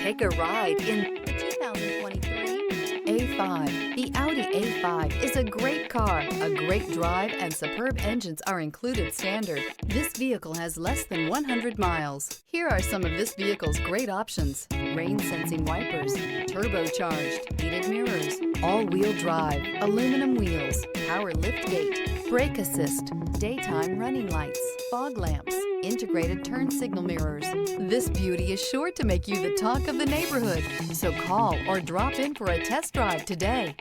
Take a ride in the 2023 A5. The Audi A5 is a great car. A great drive and superb engines are included standard. This vehicle has less than 100 miles. Here are some of this vehicle's great options: rain sensing wipers, turbocharged, heated mirrors, all-wheel drive, aluminum wheels, power liftgate, brake assist, daytime running lights, fog lamps, integrated turn signal mirrors. This beauty is sure to make you the talk of the neighborhood. So call or drop in for a test drive today.